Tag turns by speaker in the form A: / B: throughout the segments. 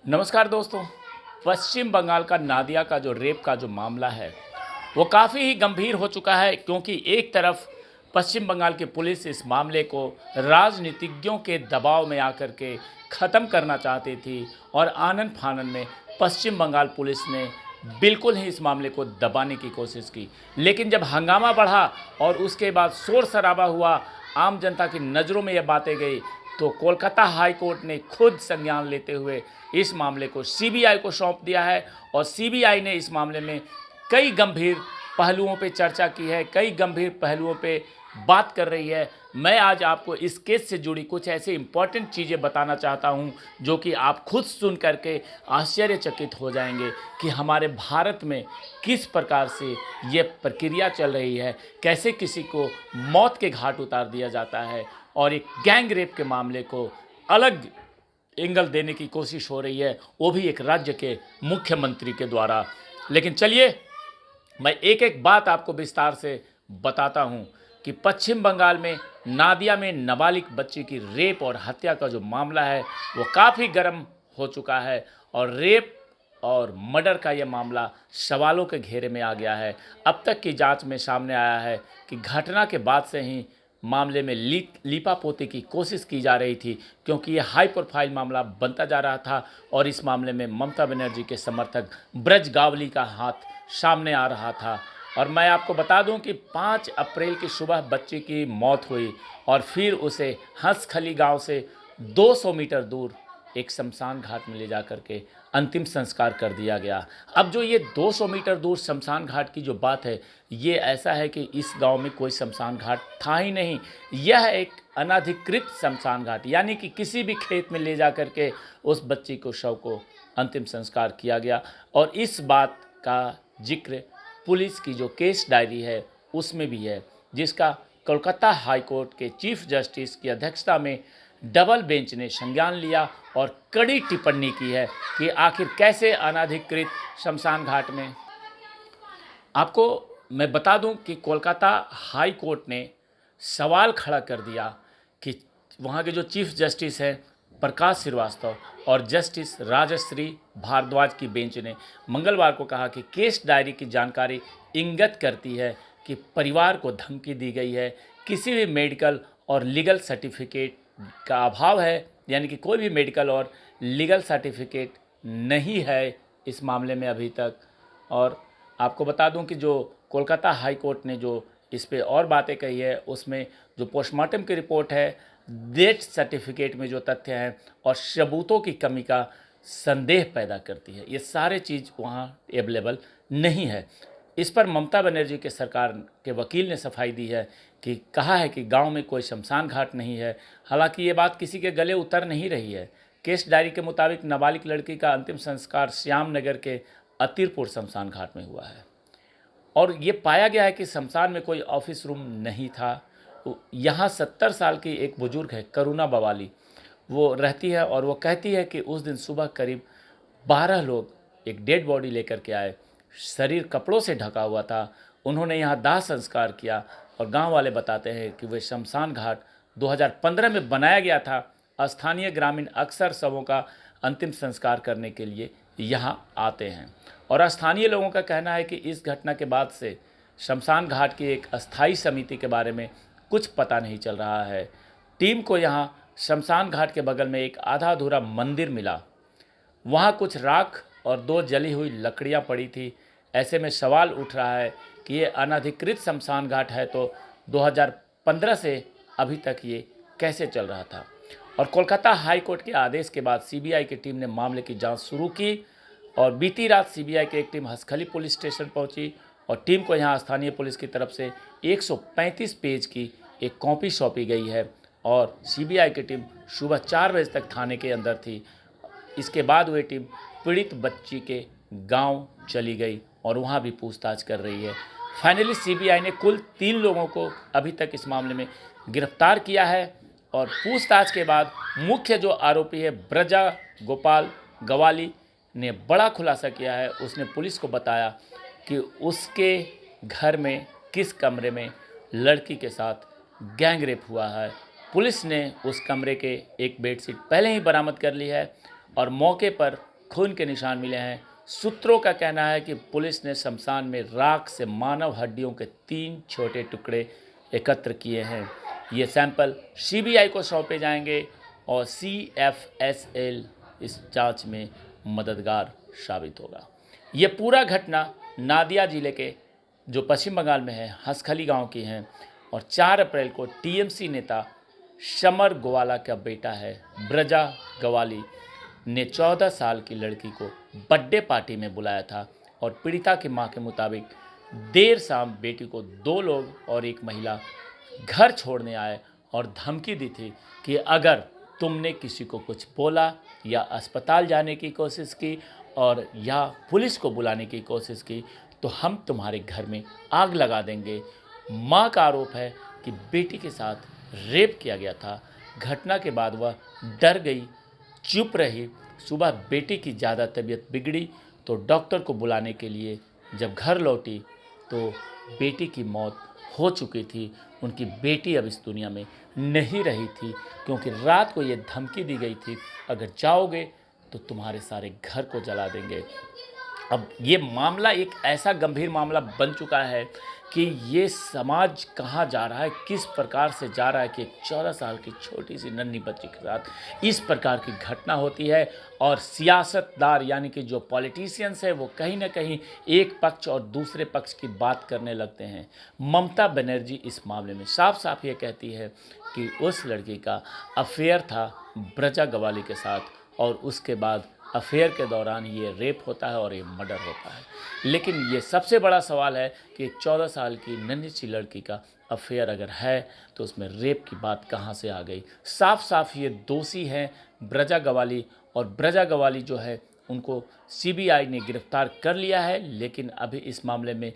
A: नमस्कार दोस्तों। पश्चिम बंगाल का नादिया का जो रेप का जो मामला है वो काफ़ी ही गंभीर हो चुका है, क्योंकि एक तरफ पश्चिम बंगाल की पुलिस इस मामले को राजनीतिज्ञों के दबाव में आकर के ख़त्म करना चाहती थी और आनन फानन में पश्चिम बंगाल पुलिस ने बिल्कुल ही इस मामले को दबाने की कोशिश की। लेकिन जब हंगामा बढ़ा और उसके बाद शोर शराबा हुआ, आम जनता की नज़रों में यह बातें गई, तो कोलकाता हाई कोर्ट ने खुद संज्ञान लेते हुए इस मामले को सीबीआई को सौंप दिया है। और सीबीआई ने इस मामले में कई गंभीर पहलुओं पे चर्चा की है, कई गंभीर पहलुओं पे बात कर रही है। मैं आज आपको इस केस से जुड़ी कुछ ऐसी इंपॉर्टेंट चीज़ें बताना चाहता हूं जो कि आप खुद सुन करके आश्चर्यचकित हो जाएंगे कि हमारे भारत में किस प्रकार से ये प्रक्रिया चल रही है, कैसे किसी को मौत के घाट उतार दिया जाता है और एक गैंग रेप के मामले को अलग एंगल देने की कोशिश हो रही है, वो भी एक राज्य के मुख्यमंत्री के द्वारा। लेकिन चलिए मैं एक एक बात आपको विस्तार से बताता हूं कि पश्चिम बंगाल में नादिया में नाबालिग बच्ची की रेप और हत्या का जो मामला है वो काफ़ी गर्म हो चुका है और रेप और मर्डर का ये मामला सवालों के घेरे में आ गया है। अब तक की जांच में सामने आया है कि घटना के बाद से ही मामले में लीपापोती की कोशिश की जा रही थी, क्योंकि ये हाई प्रोफाइल मामला बनता जा रहा था और इस मामले में ममता बनर्जी के समर्थक ब्रज गावली का हाथ सामने आ रहा था। और मैं आपको बता दूं कि 5 अप्रैल की सुबह बच्ची की मौत हुई और फिर उसे हंसखली गांव से 200 मीटर दूर एक शमशान घाट में ले जा कर के अंतिम संस्कार कर दिया गया। अब जो ये 200 मीटर दूर शमशान घाट की जो बात है, ये ऐसा है कि इस गांव में कोई शमशान घाट था ही नहीं। यह एक अनधिकृत शमशान घाट, यानी कि किसी भी खेत में ले जा कर के उस बच्ची को शव को अंतिम संस्कार किया गया। और इस बात का जिक्र पुलिस की जो केस डायरी है उसमें भी है, जिसका कोलकाता हाई कोर्ट के चीफ जस्टिस की अध्यक्षता में डबल बेंच ने संज्ञान लिया और कड़ी टिप्पणी की है कि आखिर कैसे अनधिकृत शमशान घाट में। आपको मैं बता दूं कि कोलकाता हाई कोर्ट ने सवाल खड़ा कर दिया कि वहाँ के जो चीफ जस्टिस हैं प्रकाश श्रीवास्तव और जस्टिस राजश्री भारद्वाज की बेंच ने मंगलवार को कहा कि केस डायरी की जानकारी इंगित करती है कि परिवार को धमकी दी गई है। किसी भी मेडिकल और लीगल सर्टिफिकेट का अभाव है, यानी कि कोई भी मेडिकल और लीगल सर्टिफिकेट नहीं है इस मामले में अभी तक। और आपको बता दूं कि जो कोलकाता हाई कोर्ट ने जो इस पे और बातें कही है, उसमें जो पोस्टमार्टम की रिपोर्ट है, डेथ सर्टिफिकेट में जो तथ्य हैं और सबूतों की कमी का संदेह पैदा करती है। ये सारे चीज़ वहाँ अवेलेबल नहीं है। इस पर ममता बनर्जी के सरकार के वकील ने सफाई दी है कि कहा है कि गांव में कोई शमशान घाट नहीं है। हालांकि ये बात किसी के गले उतर नहीं रही है। केस डायरी के मुताबिक नाबालिग लड़की का अंतिम संस्कार श्याम नगर के अतीरपुर शमशान घाट में हुआ है और ये पाया गया है कि शमशान में कोई ऑफिस रूम नहीं था। यहाँ 70 साल की एक बुजुर्ग है करुणा बवाली, वो रहती है और वो कहती है कि उस दिन सुबह करीब 12 लोग एक डेड बॉडी लेकर के आए। शरीर कपड़ों से ढका हुआ था। उन्होंने यहाँ दाह संस्कार किया और गांव वाले बताते हैं कि वह शमशान घाट 2015 में बनाया गया था। स्थानीय ग्रामीण अक्सर शवों का अंतिम संस्कार करने के लिए यहाँ आते हैं और स्थानीय लोगों का कहना है कि इस घटना के बाद से शमशान घाट की एक अस्थायी समिति के बारे में कुछ पता नहीं चल रहा है। टीम को यहाँ शमशान घाट के बगल में एक आधा अधूरा मंदिर मिला, वहाँ कुछ राख और 2 जली हुई लकड़ियाँ पड़ी थी। ऐसे में सवाल उठ रहा है कि ये अनधिकृत शमशान घाट है तो 2015 से अभी तक ये कैसे चल रहा था। और कोलकाता हाई कोर्ट के आदेश के बाद सीबीआई की टीम ने मामले की जांच शुरू की और बीती रात सीबीआई की एक टीम हंसखली पुलिस स्टेशन पहुंची और टीम को यहां स्थानीय पुलिस की तरफ से 135 पेज की एक कॉपी सौंपी गई है और सीबीआई की टीम सुबह 4 बजे तक थाने के अंदर थी। इसके बाद वह टीम पीड़ित बच्ची के गांव चली गई और वहां भी पूछताछ कर रही है। फाइनली सीबीआई ने कुल 3 लोगों को अभी तक इस मामले में गिरफ्तार किया है और पूछताछ के बाद मुख्य जो आरोपी है ब्रजा गोपाल गवाली ने बड़ा खुलासा किया है। उसने पुलिस को बताया कि उसके घर में किस कमरे में लड़की के साथ गैंग रेप हुआ है। पुलिस ने उस कमरे के एक बेडशीट पहले ही बरामद कर ली है और मौके पर खून के निशान मिले हैं। सूत्रों का कहना है कि पुलिस ने शमशान में राख से मानव हड्डियों के 3 छोटे टुकड़े एकत्र किए हैं। ये सैंपल सीबीआई को सौंपे जाएंगे और सीएफएसएल इस जांच में मददगार साबित होगा। ये पूरा घटना नादिया जिले के जो पश्चिम बंगाल में है हंसखली गांव की हैं और 4 अप्रैल को टीएमसी नेता समर गोवाला का बेटा है ब्रजा गवाली ने 14 साल की लड़की को बर्थडे पार्टी में बुलाया था और पीड़िता की मां के मुताबिक देर शाम बेटी को 2 लोग और एक महिला घर छोड़ने आए और धमकी दी थी कि अगर तुमने किसी को कुछ बोला या अस्पताल जाने की कोशिश की और या पुलिस को बुलाने की कोशिश की तो हम तुम्हारे घर में आग लगा देंगे। मां का आरोप है कि बेटी के साथ रेप किया गया था। घटना के बाद वह डर गई, चुप रही। सुबह बेटी की ज़्यादा तबीयत बिगड़ी तो डॉक्टर को बुलाने के लिए जब घर लौटी तो बेटी की मौत हो चुकी थी। उनकी बेटी अब इस दुनिया में नहीं रही थी क्योंकि रात को ये धमकी दी गई थी, अगर जाओगे तो तुम्हारे सारे घर को जला देंगे। अब ये मामला एक ऐसा गंभीर मामला बन चुका है कि ये समाज कहाँ जा रहा है, किस प्रकार से जा रहा है कि 14 साल की छोटी सी नन्ही बच्ची के साथ इस प्रकार की घटना होती है। और सियासतदार यानी कि जो पॉलिटिशियंस है वो कहीं ना कहीं एक पक्ष और दूसरे पक्ष की बात करने लगते हैं। ममता बनर्जी इस मामले में साफ साफ ये कहती है कि उस लड़की का अफेयर था ब्रजा गवाली के साथ और उसके बाद अफेयर के दौरान ये रेप होता है और ये मर्डर होता है। लेकिन ये सबसे बड़ा सवाल है कि एक 14 साल की नन्ही सी लड़की का अफेयर अगर है तो उसमें रेप की बात कहाँ से आ गई। साफ साफ ये दोषी हैं ब्रजा गवाली और ब्रजा गवाली जो है उनको सीबीआई ने गिरफ्तार कर लिया है, लेकिन अभी इस मामले में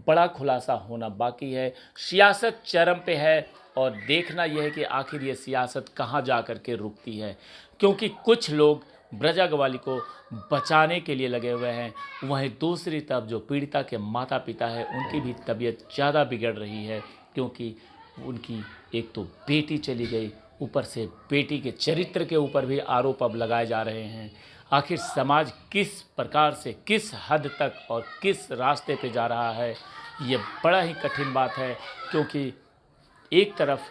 A: बड़ा खुलासा होना बाकी है। सियासत चरम पे है और देखना यह है कि आखिर ये सियासत कहाँ जा कर के रुकती है, क्योंकि कुछ लोग ब्रजा गवाली को बचाने के लिए लगे हुए हैं, वहीं दूसरी तरफ जो पीड़िता के माता पिता हैं उनकी भी तबीयत ज़्यादा बिगड़ रही है क्योंकि उनकी एक तो बेटी चली गई, ऊपर से बेटी के चरित्र के ऊपर भी आरोप अब लगाए जा रहे हैं। आखिर समाज किस प्रकार से, किस हद तक और किस रास्ते पे जा रहा है, ये बड़ा ही कठिन बात है क्योंकि एक तरफ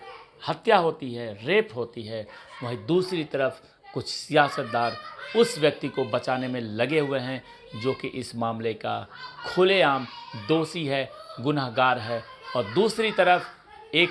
A: हत्या होती है, रेप होती है, वहीं दूसरी तरफ कुछ सियासतदार उस व्यक्ति को बचाने में लगे हुए हैं जो कि इस मामले का खुलेआम दोषी है, गुनहगार है। और दूसरी तरफ एक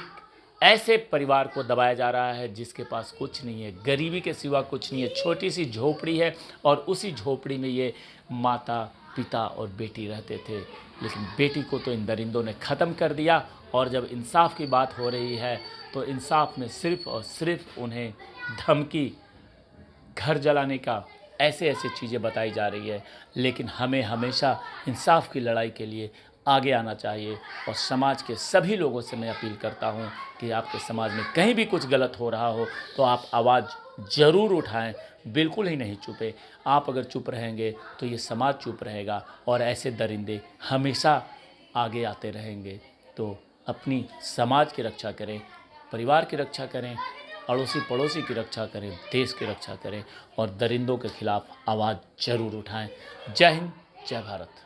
A: ऐसे परिवार को दबाया जा रहा है जिसके पास कुछ नहीं है, गरीबी के सिवा कुछ नहीं है, छोटी सी झोपड़ी है और उसी झोपड़ी में ये माता पिता और बेटी रहते थे। लेकिन बेटी को तो इन दरिंदों ने ख़त्म कर दिया और जब इंसाफ की बात हो रही है तो इंसाफ में सिर्फ़ और सिर्फ उन्हें धमकी, घर जलाने का, ऐसे ऐसे चीज़ें बताई जा रही है। लेकिन हमें हमेशा इंसाफ की लड़ाई के लिए आगे आना चाहिए और समाज के सभी लोगों से मैं अपील करता हूं कि आपके समाज में कहीं भी कुछ गलत हो रहा हो तो आप आवाज़ ज़रूर उठाएं, बिल्कुल ही नहीं चुपे। आप अगर चुप रहेंगे तो ये समाज चुप रहेगा और ऐसे दरिंदे हमेशा आगे आते रहेंगे। तो अपनी समाज की रक्षा करें, परिवार की रक्षा करें, अड़ोसी पड़ोसी की रक्षा करें, देश की रक्षा करें और दरिंदों के खिलाफ आवाज़ ज़रूर उठाएं। जय हिंद, जय भारत।